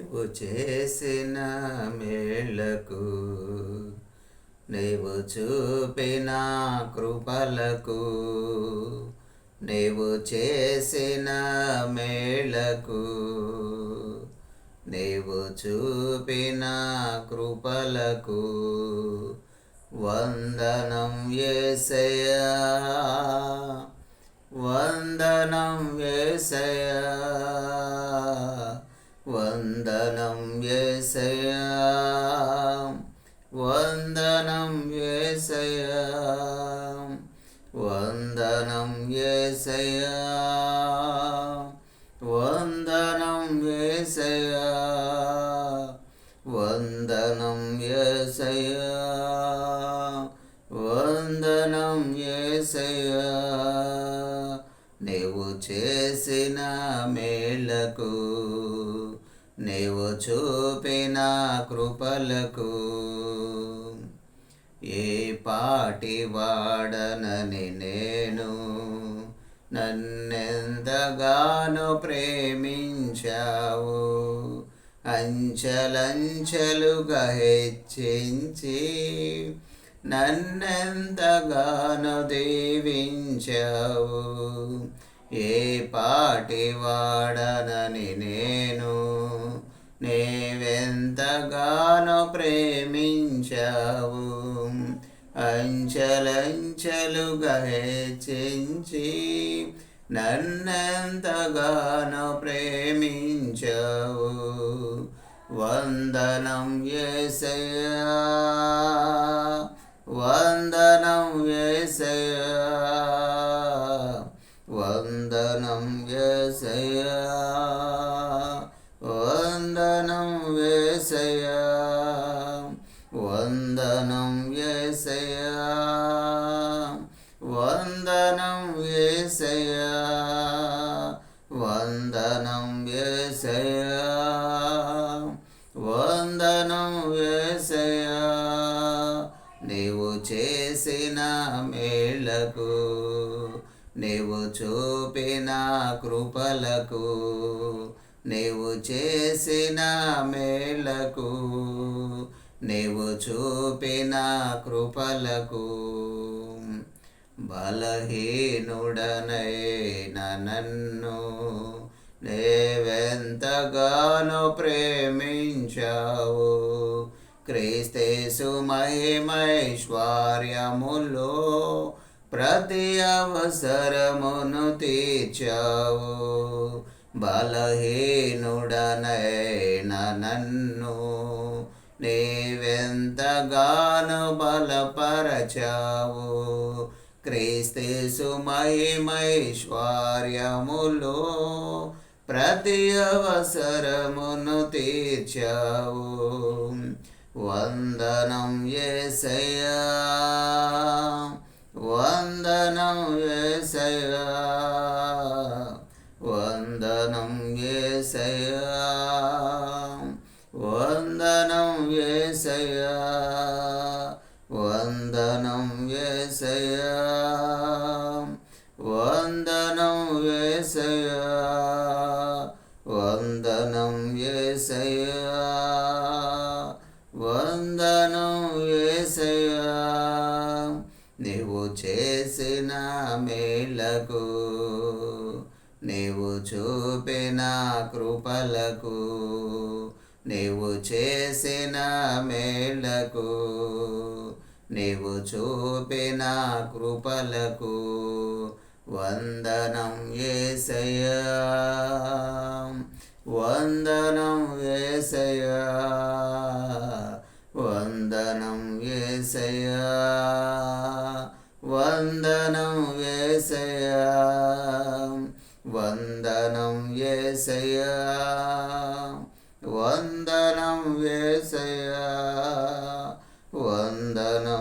నీవు చేసిన మేళ్లకు, నీవు చూపిన కృపలకు, నీవు చేసిన మేళ్లకు, నీవు చూపిన కృపలకు వందనం యేసయ్యా, వందనం యేసయ్యా, వందనం యేసయ్యా, వందనం యేసయ్యా, వందనం యేసయ్యా, వందనం యేసయ్యా, వందనం యేసయ్యా, వందనం యేసయ్యా. నీవు చేసిన మేళ్లకు, నీవు చూపిన కృపలకు ఏ పాటి వాడనని నేను, నన్నెంతగానో ప్రేమించావు. అంచెలంచెలుగా హెచ్చించి నన్నెంతగానో దీవించావు. ఏ పాటి వాడనని నేను, నీవెంతగానో ప్రేమించావు. అంచెలంచెలుగా హెచ్చించి నన్నెంతగానో ప్రేమించావు. వందనం యేసయ్యా, వందనం యేసయ్యా, వందనం యేసయ్యా, వందనం యేసయ్యా, వందనం యేసయ్యా, వందనం యేసయ్యా, వందనం యేసయ్యా, వందనం యేసయ్యా. నీవు చేసిన మేళ్లకు, నీవు చూపిన కృపలకు, నీవు చేసిన మేళ్లకు, నీవు చూపిన కృపలకు బలహీనుడనైన నన్ను నీవెంతగానో ప్రేమించావు. క్రీస్తేసు మహిమైశ్వర్యములో ప్రతి అవసరమును తీర్చావు. బలహీనుడనైన నన్ను నీవెంతగానో బలపరచావు. క్రీస్తేసు మహిమైశ్వర్యములో ప్రతి అవసరమును తీర్చావు. వందనం యేసయ్యా, వందనం యేసయ్యా, వందనం యేసయ్యా, వందనం యేసయ్యా, వందనం యేసయ్యా, వందనం యేసయ్యా, వందనం యేసయ్యా, వందనం యేసయ్యా. నీవు చేసిన మేళ్లకు, నీవు చూపిన కృపలకు, నీవు చేసిన మేళ్లకు, నీవు చూపిన కృపలకు వందనం యేసయ్యా, వందనం యేసయ్యా, వందనం యేసయ్యా, వందనం యేసయ్యా, వందనం యేసయ్యా, వందనం యేసయ్యా, వందనం